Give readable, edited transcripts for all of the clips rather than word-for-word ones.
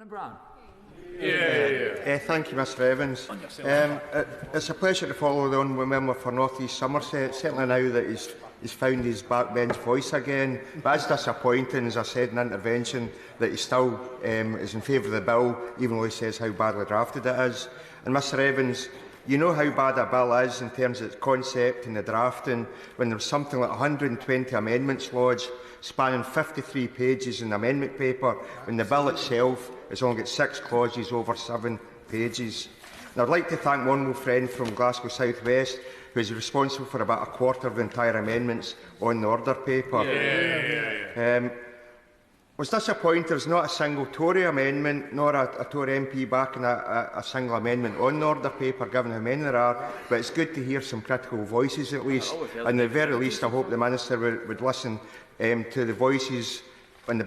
Brown. Thank you, Mr Evans. It's a pleasure to follow the Honourable Member for North East Somerset, certainly now that he's found his backbench voice again. But it's disappointing, as I said in intervention, that he still is in favour of the bill, even though he says how badly drafted it is. And Mr Evans, you know how bad a bill is in terms of its concept and the drafting, when there's something like 120 amendments lodged, spanning 53 pages in the amendment paper, when the bill itself has only got 6 clauses over 7 pages. And I'd like to thank my honourable friend from Glasgow South West, who is responsible for about a quarter of the entire amendments on the order paper. Was disappointed there's not a single Tory amendment, nor a Tory MP backing a single amendment on the order paper, given how many there are, but it's good to hear some critical voices at least. And at the very least, I hope the Minister would listen to the voices on the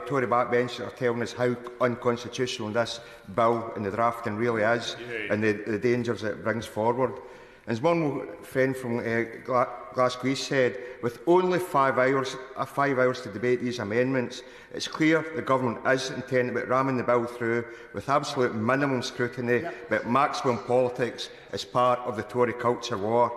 Tory backbench that are telling us how unconstitutional this bill and the drafting really is, and the dangers it brings forward. As one friend from Glasgow East said, with only 5 hours to debate these amendments, it's clear the Government is intent about ramming the bill through with absolute minimum scrutiny, but maximum politics as part of the Tory culture war.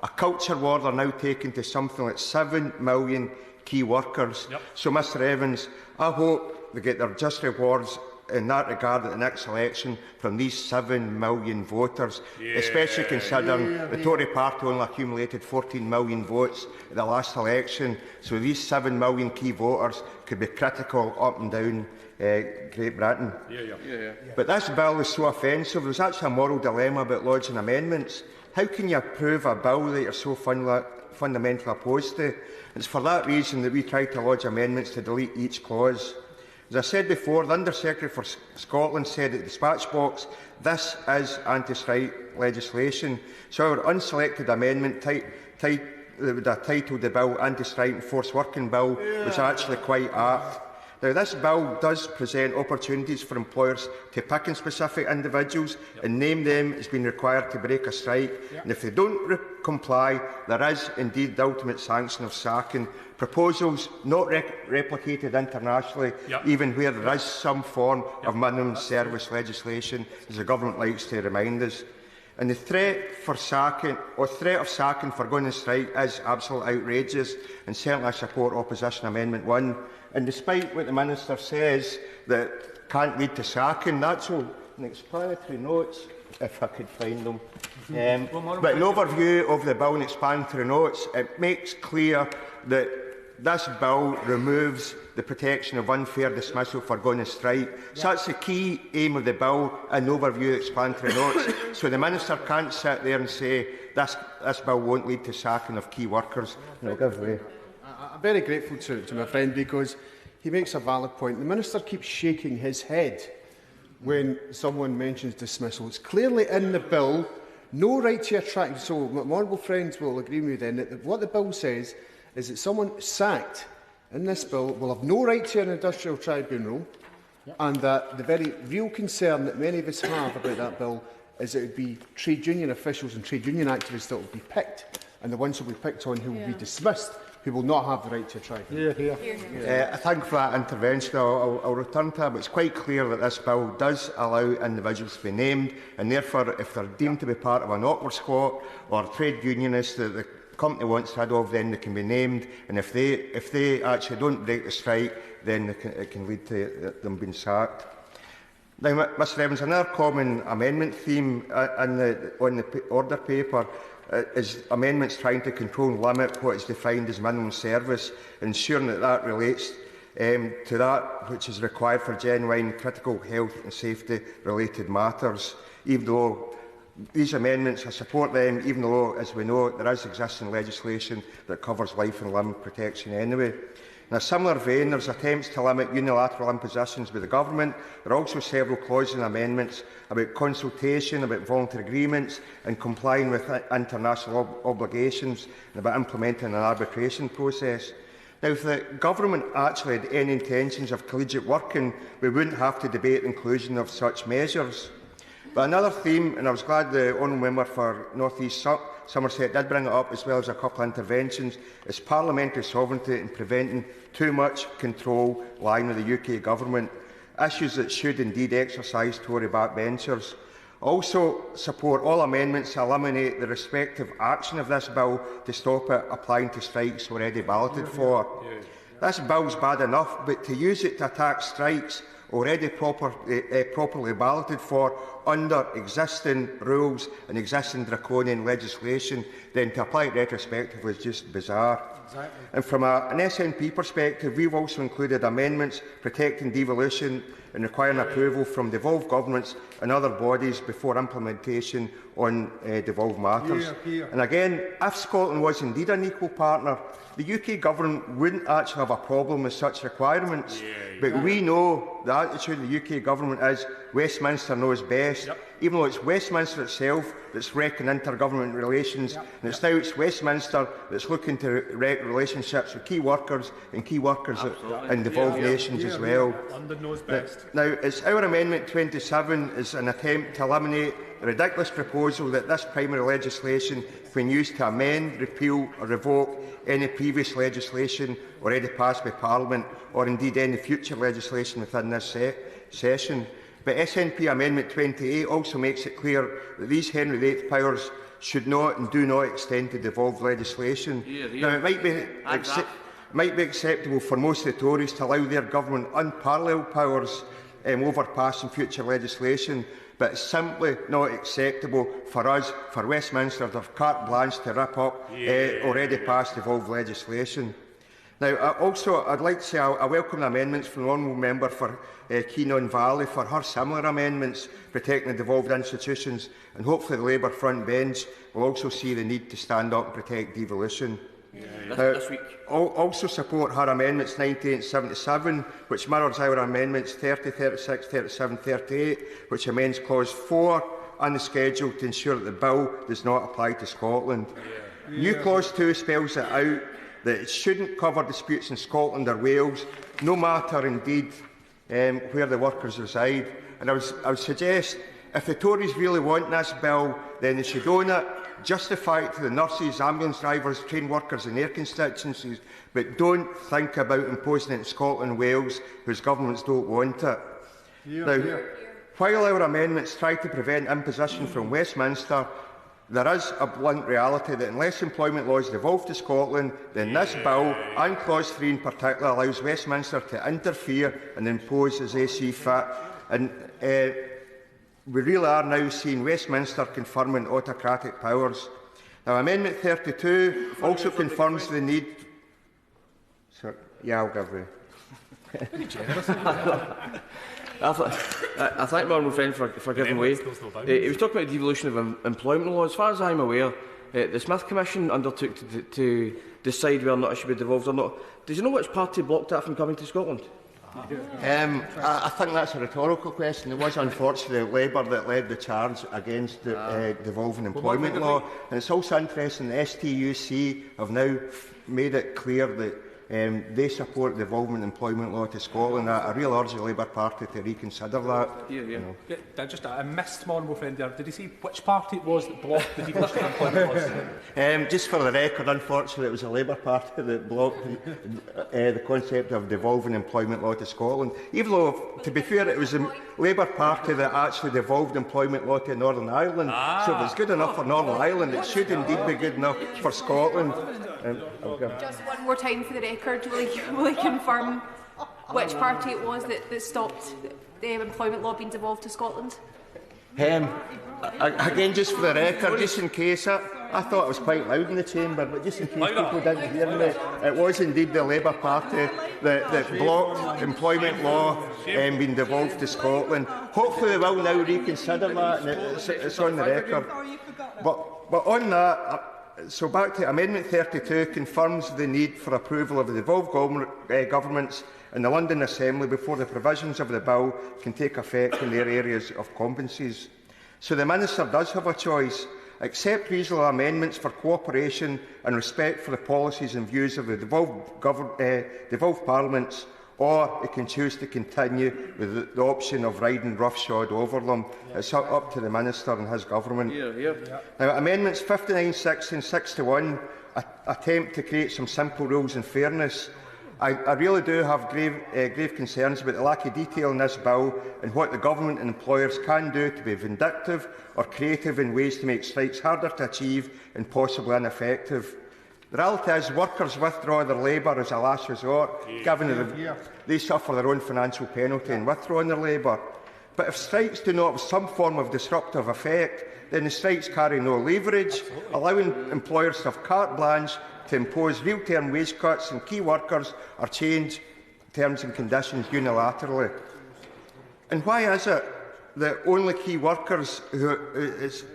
A culture war they're now taking to something like 7 million key workers. So, Mr Evans, I hope they get their just rewards in that regard at the next election from these 7 million voters, especially considering the Tory party only accumulated 14 million votes at the last election. So these 7 million key voters could be critical up and down Great Britain. But this bill is so offensive, there's actually a moral dilemma about lodging amendments. How can you approve a bill that you're so fundamentally opposed to? It's for that reason that we tried to lodge amendments to delete each clause. As I said before, the Under-Secretary for Scotland said at the dispatch box, this is anti-strike legislation. So our unselected amendment that would have titled the bill Anti-Strike and Forced Working Bill was actually quite apt. Now, this bill does present opportunities for employers to pick on specific individuals and name them as being required to break a strike. And if they don't comply, there is indeed the ultimate sanction of sacking. Proposals not replicated internationally, even where there is some form of minimum service legislation, as the Government likes to remind us. And the threat of sacking for going on strike is absolutely outrageous, and certainly I support Opposition Amendment 1. And despite what the Minister says that can't lead to sacking, that's all in explanatory notes, if I could find them. But an overview of the bill in explanatory notes, it makes clear that this bill removes the protection of unfair dismissal for going on strike. So that's the key aim of the bill in the overview explanatory notes. So the Minister can't sit there and say this bill won't lead to sacking of key workers. No, give way. I'm very grateful to my friend because he makes a valid point. The Minister keeps shaking his head when someone mentions dismissal. It's clearly in the bill, no right to attract. So my honourable friends will agree with me then that what the bill says is that someone sacked in this bill will have no right to an industrial tribunal, and that the very real concern that many of us have about that bill is that it would be trade union officials and trade union activists that will be picked, and the ones who will be picked on who will be dismissed, who will not have the right to a tribunal. I thank for that intervention. I'll return to it, but it's quite clear that this bill does allow individuals to be named, and therefore, if they're deemed to be part of an awkward squat or trade unionist that the company wants rid of, then they can be named, and if they actually don't break the strike, then it can lead to them being sacked. Now, Mr Evans, another common amendment theme on the order paper is amendments trying to control and limit what is defined as minimum service, ensuring that relates to that which is required for genuine critical health and safety related matters. Even though these amendments, I support them, even though, as we know, there is existing legislation that covers life and limb protection anyway. In a similar vein, there are attempts to limit unilateral impositions by the Government. There are also several clauses and amendments about consultation, about voluntary agreements and complying with international obligations, and about implementing an arbitration process. Now, if the Government actually had any intentions of collegiate working, we wouldn't have to debate the inclusion of such measures. But another theme, and I was glad the Honourable Member for North East Somerset did bring it up, as well as a couple of interventions, is parliamentary sovereignty and preventing too much control lying with the UK Government. issues that should indeed exercise Tory backbenchers. Also support all amendments to eliminate the respective action of this bill to stop it applying to strikes already balloted for. This bill's bad enough, but to use it to attack strikes already properly balloted for under existing rules and existing draconian legislation, then to apply it retrospectively is just bizarre. Exactly. And from an SNP perspective, we've also included amendments protecting devolution and requiring approval from devolved governments and other bodies before implementation on devolved matters. And again, if Scotland was indeed an equal partner, the UK Government wouldn't actually have a problem with such requirements. But we know the attitude of the UK Government is Westminster knows best, even though it's Westminster itself that's wrecking intergovernment relations, and it's now it's Westminster that's looking to wreck relationships with key workers and key workers in devolved nations as well. London knows best. Now, it's our Amendment 27 is an attempt to eliminate the ridiculous proposal that this primary legislation, when used to amend, repeal or revoke any previous legislation already passed by Parliament, or indeed any future legislation within this session. But SNP Amendment 28 also makes it clear that these Henry VIII powers should not and do not extend to devolved legislation. Now, it might be acceptable for most of the Tories to allow their government unparalleled powers over past and future legislation, but it's simply not acceptable for us, for Westminster, to have carte blanche to rip up already passed devolved legislation. Now, I'd like to say I welcome the amendments from the Honourable Member for Keenon Valley for her similar amendments protecting the devolved institutions, and hopefully the Labour front bench will also see the need to stand up and protect devolution. Also support her amendments 98 and 77, which mirrors our amendments 30, 36, 37, 38, which amends clause 4 on the schedule to ensure that the bill does not apply to Scotland. New clause 2 spells it out that it shouldn't cover disputes in Scotland or Wales, no matter indeed where the workers reside. And I would suggest, if the Tories really want this bill, then they should own it, justify it to the nurses, ambulance drivers, train workers in their constituencies, but don't think about imposing it in Scotland and Wales, whose governments don't want it. While our amendments try to prevent imposition from Westminster, there is a blunt reality that unless employment law is devolved to Scotland, then this bill, and clause 3 in particular, allows Westminster to interfere and impose as they see fit. And we really are now seeing Westminster confirming autocratic powers. Now, Amendment 32 also confirms the need... I'll give way. I thank my honourable friend for giving way. He was talking about the devolution of employment law. As far as I am aware, the Smith Commission undertook to decide whether or not it should be devolved or not. Does you know which party blocked that from coming to Scotland? I think that's a rhetorical question. It was unfortunately Labour that led the charge against the devolving employment law. And it's also interesting that STUC have now made it clear that they support the devolving employment law to Scotland. I really urge the Labour Party to reconsider that. I missed my honourable friend there. Did he say which party it was that blocked the devolution of employment laws? Just for the record, unfortunately, it was the Labour Party that blocked the concept of devolving employment law to Scotland. Even though, to be fair, it was the Labour Party that actually devolved employment law to Northern Ireland. So if it's good enough for Northern Ireland, it should indeed be good enough for Scotland. Just one more time for the record, will you confirm which party it was that stopped the employment law being devolved to Scotland? Again, just for the record, just in case, I thought it was quite loud in the chamber, but just in case people didn't hear me, it was indeed the Labour Party that blocked employment law being devolved to Scotland. Hopefully they will now reconsider that, and it's on the record. But on that, so back to Amendment 32 confirms the need for approval of the devolved governments in the London Assembly before the provisions of the bill can take effect in their areas of competencies. So the Minister does have a choice: accept reasonable amendments for cooperation and respect for the policies and views of the devolved parliaments, or it can choose to continue with the option of riding roughshod over them. It's up to the Minister and his government. Now, Amendments 59, 60 and 61 attempt to create some simple rules and fairness. I really do have grave concerns about the lack of detail in this bill and what the government and employers can do to be vindictive or creative in ways to make strikes harder to achieve and possibly ineffective. The reality is workers withdraw their labour as a last resort, given that they suffer their own financial penalty in withdrawing their labour. But if strikes do not have some form of disruptive effect, then the strikes carry no leverage, allowing employers to have carte blanche to impose real-term wage cuts and key workers or change terms and conditions unilaterally. And why is it that only key workers who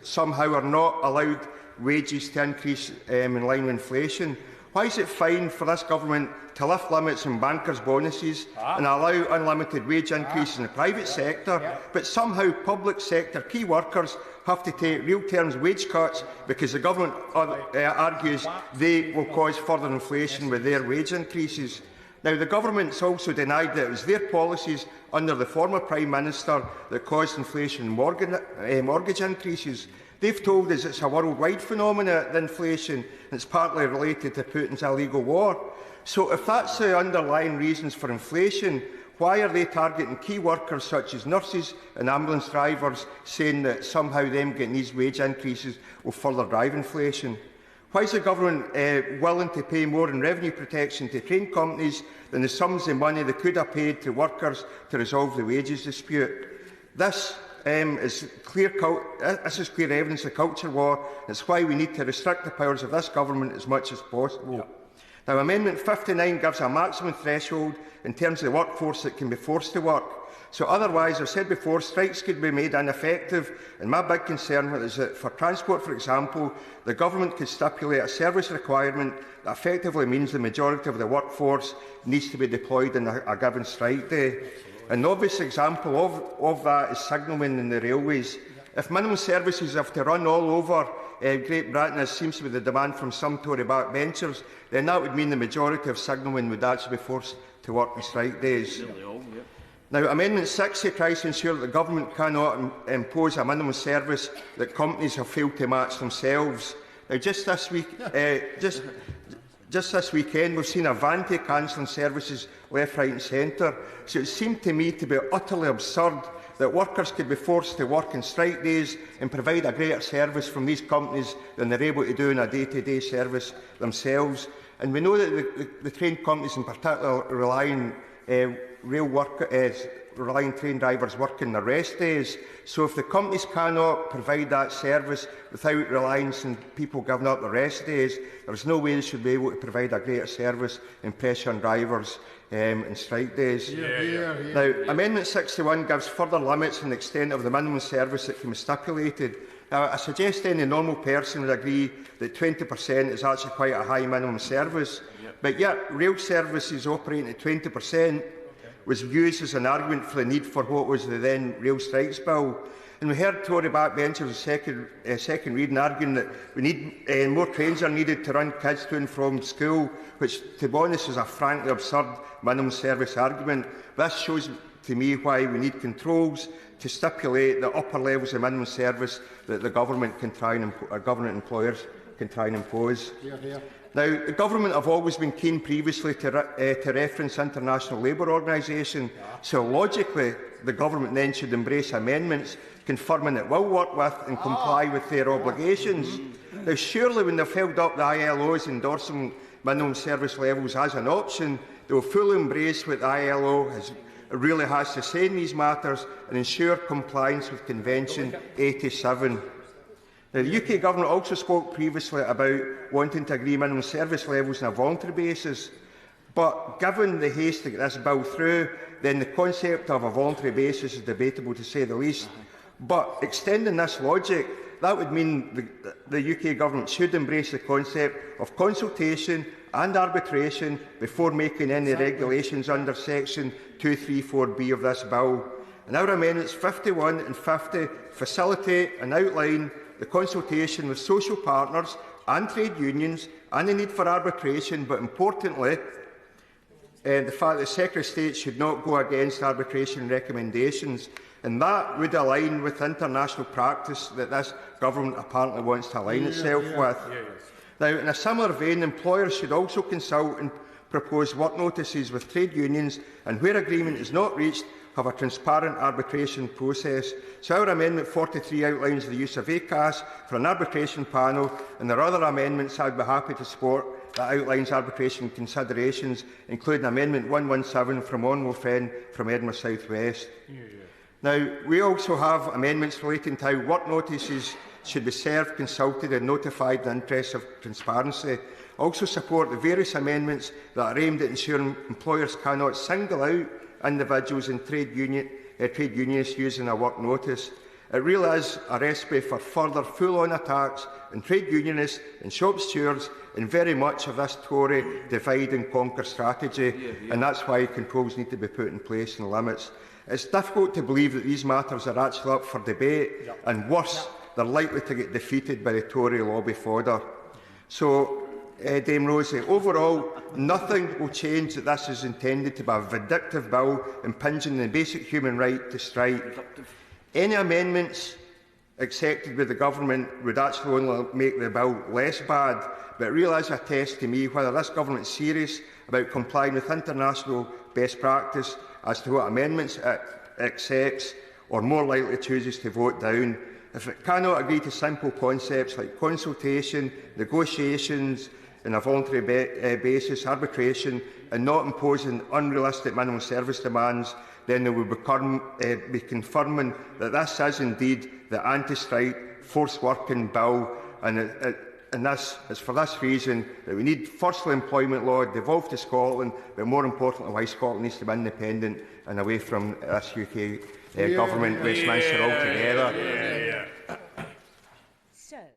somehow are not allowed wages to increase in line with inflation? Why is it fine for this government to lift limits on bankers' bonuses and allow unlimited wage increases in the private sector, but somehow public sector key workers have to take real terms wage cuts because the government argues they will cause further inflation with their wage increases? Now, the government's also denied that it was their policies under the former Prime Minister that caused inflation and mortgage increases. They've told us it's a worldwide phenomenon, the inflation, and it's partly related to Putin's illegal war. So if that's the underlying reasons for inflation, why are they targeting key workers such as nurses and ambulance drivers, saying that somehow them getting these wage increases will further drive inflation? Why is the government willing to pay more in revenue protection to train companies than the sums of money they could have paid to workers to resolve the wages dispute? This is clear evidence of culture war. It's why we need to restrict the powers of this government as much as possible. Now, Amendment 59 gives a maximum threshold in terms of the workforce that can be forced to work. So otherwise, I've said before, strikes could be made ineffective, and my big concern is that for transport, for example, the government could stipulate a service requirement that effectively means the majority of the workforce needs to be deployed on a given strike day. An obvious example of that is signalmen in the railways. If minimum services have to run all over Great Britain, as seems to be the demand from some Tory backbenchers, then that would mean the majority of signalmen would actually be forced to work on strike days. Now, Amendment 60 tries to ensure that the government cannot impose a minimum service that companies have failed to match themselves. Now, just this weekend, we've seen Avanti cancelling services left, right and centre. So it seemed to me to be utterly absurd that workers could be forced to work on strike days and provide a greater service from these companies than they're able to do in a day-to-day service themselves. And we know that the train companies in particular rely on train drivers working their rest days. So if the companies cannot provide that service without reliance on people giving up their rest days, there's no way they should be able to provide a greater service and pressure on drivers in strike days. Now, Amendment 61 gives further limits on the extent of the minimum service that can be stipulated. Now, I suggest any normal person would agree that 20% is actually quite a high minimum service, but yet rail services operating at 20% was used as an argument for the need for what was the then Rail Strikes Bill. And we heard Tory backbenchers at second reading arguing that we need more trains are needed to run kids to and from school, which, to be honest, is a frankly absurd minimum service argument. This shows to me why we need controls to stipulate the upper levels of minimum service that the government can try and government employers can try and impose. Now, the government have always been keen previously to reference International Labour Organization, so logically the government then should embrace amendments confirming it will work with and comply with their obligations. Now, surely when they've held up the ILO's endorsing minimum service levels as an option, they will fully embrace what the ILO really has to say in these matters and ensure compliance with Convention 87. Now, the UK Government also spoke previously about wanting to agree minimum service levels on a voluntary basis, but given the haste to get this bill through, then the concept of a voluntary basis is debatable, to say the least. But extending this logic, that would mean the UK Government should embrace the concept of consultation and arbitration before making any regulations under Section 234B of this bill. And our amendments 51 and 50 facilitate and outline the consultation with social partners and trade unions and the need for arbitration, but importantly, the fact that Secretary of State should not go against arbitration recommendations. And that would align with international practice that this government apparently wants to align itself with. Now, in a similar vein, employers should also consult and propose work notices with trade unions and, where agreement is not reached, have a transparent arbitration process. So our Amendment 43 outlines the use of ACAS for an arbitration panel, and there are other amendments I would be happy to support that outlines arbitration considerations, including Amendment 117 from Honourable Friend from Edinburgh South West. Now, we also have amendments relating to how work notices should be served, consulted and notified in the interests of transparency. I also support the various amendments that are aimed at ensuring employers cannot single out individuals and trade unionists using a work notice. It really is a recipe for further full-on attacks on trade unionists and shop stewards in very much of this Tory divide and conquer strategy, and that's why controls need to be put in place and limits. It's difficult to believe that these matters are actually up for debate, and worse, they're likely to get defeated by the Tory lobby fodder. So, Dame Rosie, overall, nothing will change that this is intended to be a vindictive bill impinging on the basic human right to strike. Any amendments accepted by the government would actually only make the bill less bad, but it really is a test to me whether this government is serious about complying with international best practice as to what amendments it accepts, or more likely chooses to vote down. If it cannot agree to simple concepts like consultation, negotiations on a voluntary basis, arbitration, and not imposing unrealistic minimum service demands, then they will be confirming that this is indeed the anti-strike forced working bill, and it's for this reason that we need firstly employment law devolved to Scotland, but more importantly why Scotland needs to be independent and away from this UK government, Westminster altogether.